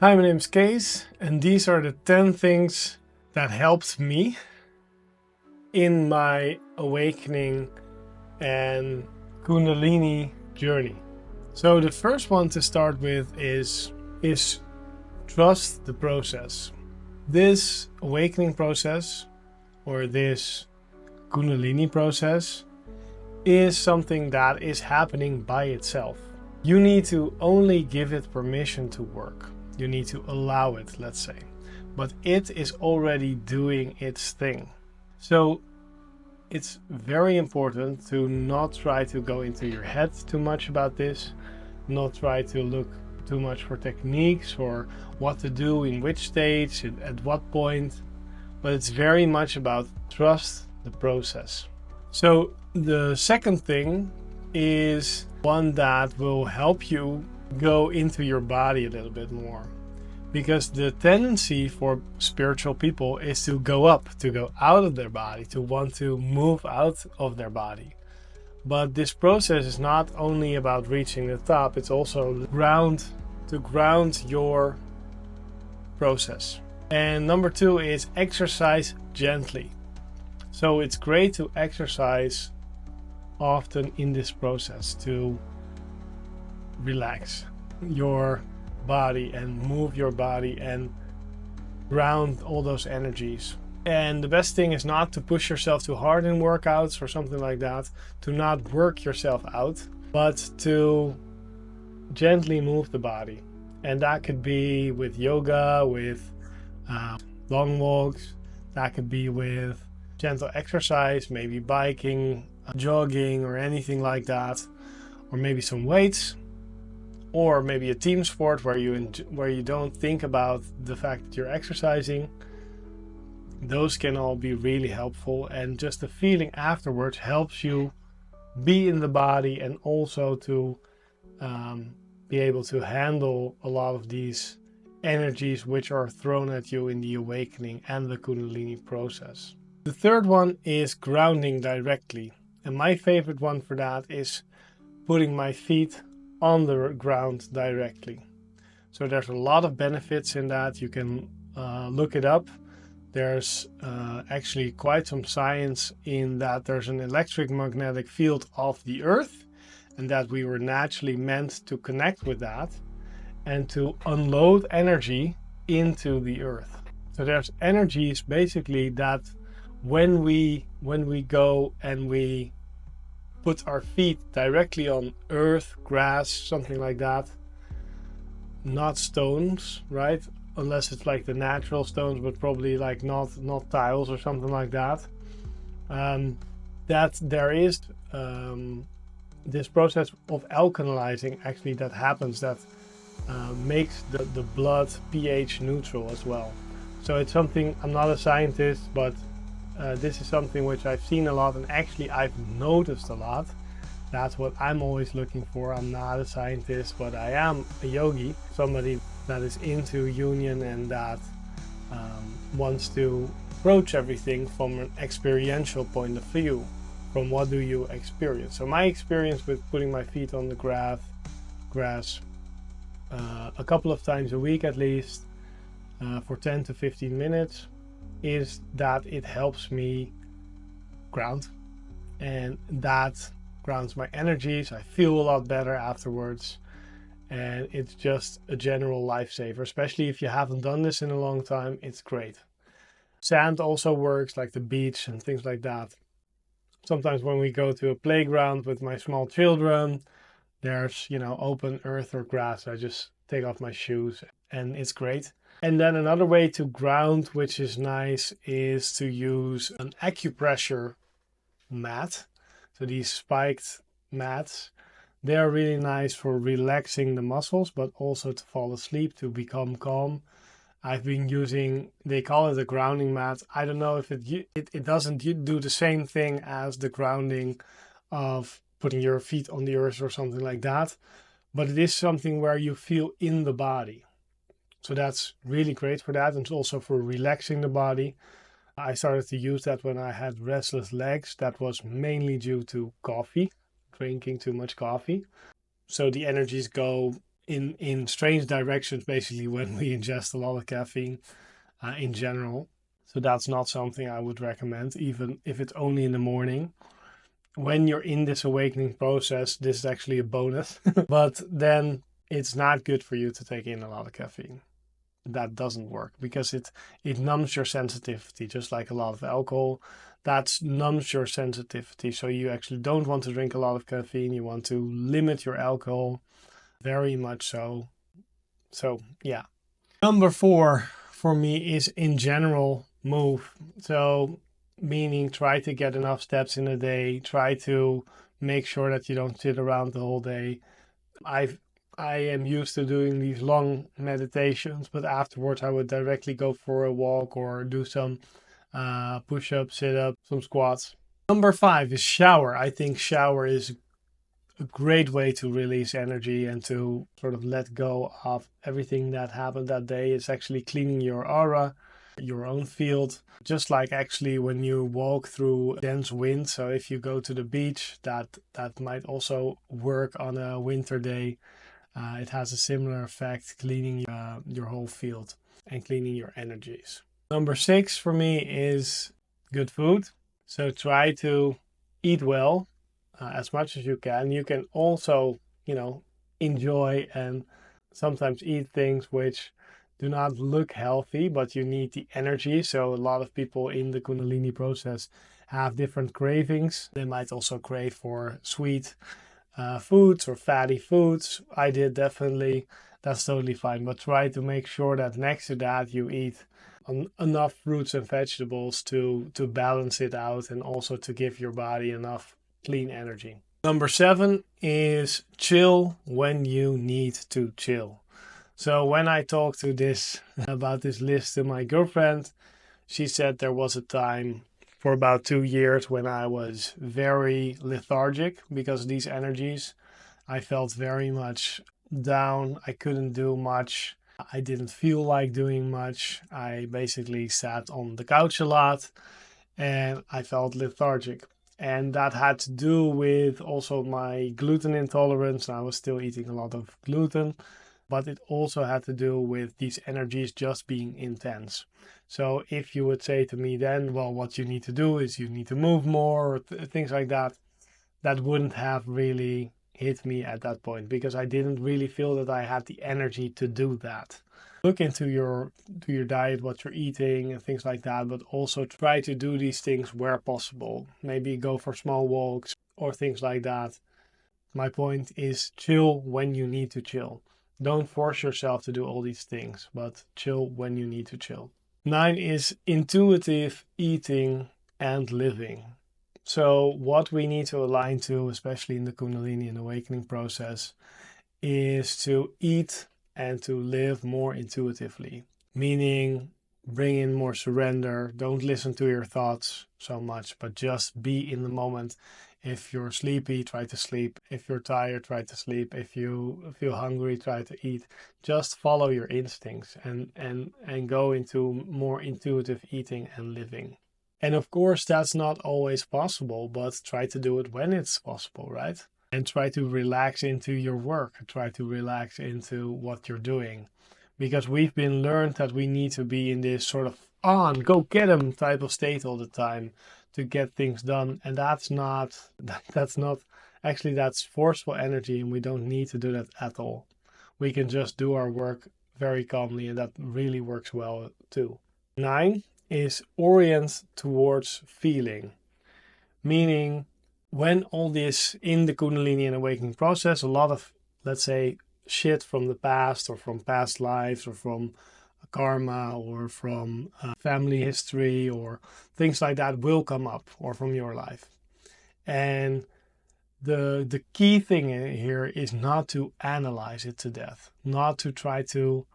Hi, my name is Kees, and these are the 10 things that helped me in my awakening and Kundalini journey. So the first one to start with is trust the process. This awakening process or this Kundalini process is something that is happening by itself. You need to only give it permission to work. You need to allow it, let's say. But it is already doing its thing. So it's very important to not try to go into your head too much about this, not try to look too much for techniques or what to do in which stage, at what point, but it's very much about trust the process. So the second thing is one that will help you go into your body a little bit more, because the tendency for spiritual people is to go up, to go out of their body, to want to move out of their body. But this process is not only about reaching the top, it's also to ground your process. And number 2 is exercise gently. So it's great to exercise often in this process to relax your body and move your body and ground all those energies. And the best thing is not to push yourself too hard in workouts or something like that, to not work yourself out, but to gently move the body. And that could be with yoga, with long walks, that could be with gentle exercise, maybe biking, jogging or anything like that, or maybe some weights, or maybe a team sport where you don't think about the fact that you're exercising. Those can all be really helpful, and just the feeling afterwards helps you be in the body and also to be able to handle a lot of these energies which are thrown at you in the awakening and the Kundalini process. The third one is grounding directly, and my favorite one for that is putting my feet on the ground directly. So there's a lot of benefits in that. You can look it up. There's actually quite some science in that there's an electromagnetic field of the earth, and that we were naturally meant to connect with that and to unload energy into the earth. So there's energies basically that when we go and we put our feet directly on earth, grass, something like that, not stones, right? Unless it's like the natural stones, but probably like not tiles or something like that. That there is this process of alkalizing actually that happens, that makes the blood pH neutral as well. So it's something, I'm not a scientist, but this is something which I've seen a lot, and actually I've noticed a lot. That's what I'm always looking for. I'm not a scientist, but I am a yogi, somebody that is into union and that wants to approach everything from an experiential point of view. From what do you experience? So my experience with putting my feet on the grass a couple of times a week at least, for 10 to 15 minutes, is that it helps me ground, and that grounds my energies. I feel a lot better afterwards, and it's just a general lifesaver, especially if you haven't done this in a long time. It's great. Sand also works, like the beach and things like that. Sometimes when we go to a playground with my small children, there's open earth or grass. I just take off my shoes and it's great. And then another way to ground, which is nice, is to use an acupressure mat. So these spiked mats, they are really nice for relaxing the muscles, but also to fall asleep, to become calm. I've been using, they call it a grounding mat. I don't know if it doesn't do the same thing as the grounding of putting your feet on the earth or something like that, but it is something where you feel in the body. So that's really great for that, and also for relaxing the body. I started to use that when I had restless legs. That was mainly due to coffee, drinking too much coffee. So the energies go in strange directions, basically, when we ingest a lot of caffeine in general. So that's not something I would recommend, even if it's only in the morning. When you're in this awakening process, this is actually a bonus. But then it's not good for you to take in a lot of caffeine. That doesn't work because it numbs your sensitivity, just like a lot of alcohol. That numbs your sensitivity. So you actually don't want to drink a lot of caffeine. You want to limit your alcohol, very much so. So yeah. Number 4 for me is in general move. So meaning try to get enough steps in a day. Try to make sure that you don't sit around the whole day. I am used to doing these long meditations, but afterwards I would directly go for a walk or do some push-ups, sit-ups, some squats. Number 5 is shower. I think shower is a great way to release energy and to sort of let go of everything that happened that day. It's actually cleaning your aura, your own field, just like actually when you walk through dense wind. So if you go to the beach, that might also work on a winter day. It has a similar effect, cleaning your whole field and cleaning your energies. Number 6 for me is good food. So try to eat well as much as you can. You can also, enjoy and sometimes eat things which do not look healthy, but you need the energy. So a lot of people in the Kundalini process have different cravings. They might also crave for sweet foods or fatty foods. I did definitely. That's totally fine. But try to make sure that next to that you eat enough fruits and vegetables to balance it out and also to give your body enough clean energy. Number 7 is chill when you need to chill. So when I talked about this list to my girlfriend, she said there was a time for about 2 years when I was very lethargic because of these energies. I felt very much down. I couldn't do much. I didn't feel like doing much. I basically sat on the couch a lot and I felt lethargic. And that had to do with also my gluten intolerance. I was still eating a lot of gluten, but it also had to do with these energies just being intense. So if you would say to me then, well, what you need to do is you need to move more, or things like that, that wouldn't have really hit me at that point because I didn't really feel that I had the energy to do that. Look into your diet, what you're eating and things like that, but also try to do these things where possible. Maybe go for small walks or things like that. My point is chill when you need to chill. Don't force yourself to do all these things, but chill when you need to chill. 9 is intuitive eating and living. So what we need to align to, especially in the Kundalini and awakening process, is to eat and to live more intuitively, meaning bring in more surrender. Don't listen to your thoughts so much, but just be in the moment. If you're sleepy, try to sleep. If you're tired, try to sleep. If you feel hungry, try to eat. Just follow your instincts and go into more intuitive eating and living. And of course, that's not always possible, but try to do it when it's possible, right? And try to relax into your work. Try to relax into what you're doing. Because we've been learned that we need to be in this sort of on, go get 'em type of state all the time to get things done. And that's forceful energy, and we don't need to do that at all. We can just do our work very calmly, and that really works well too. 9 is orient towards feeling, meaning when all this in the Kundalini and awakening process, a lot of, let's say, shit from the past or from past lives or from karma or from family history or things like that will come up, or from your life. And the key thing here is not to analyze it to death, not to try to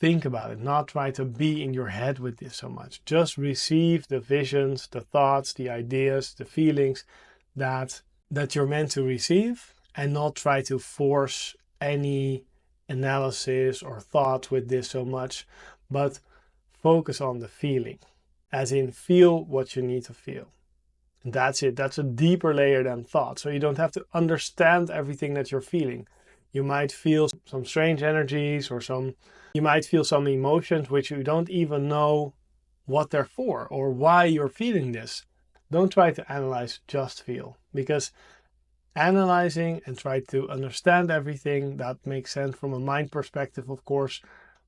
think about it, not try to be in your head with this so much. Just receive the visions, the thoughts, the ideas, the feelings that you're meant to receive, and not try to force any analysis or thought with this so much, but focus on the feeling, as in feel what you need to feel. And that's it. That's a deeper layer than thought. So you don't have to understand everything that you're feeling. You might feel some strange energies or you might feel some emotions which you don't even know what they're for or why you're feeling this. Don't try to analyze, just feel. Because analyzing and try to understand everything, that makes sense from a mind perspective, of course,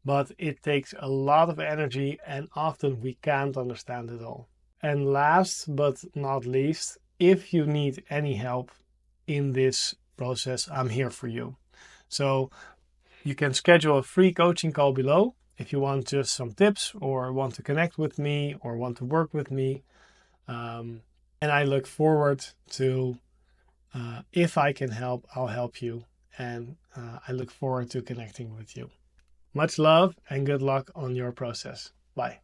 but it takes a lot of energy and often we can't understand it all. And last but not least, if you need any help in this process, I'm here for you. So you can schedule a free coaching call below if you want just some tips or want to connect with me or want to work with me. And I look forward to, if I can help, I'll help you. And I look forward to connecting with you. Much love and good luck on your process. Bye.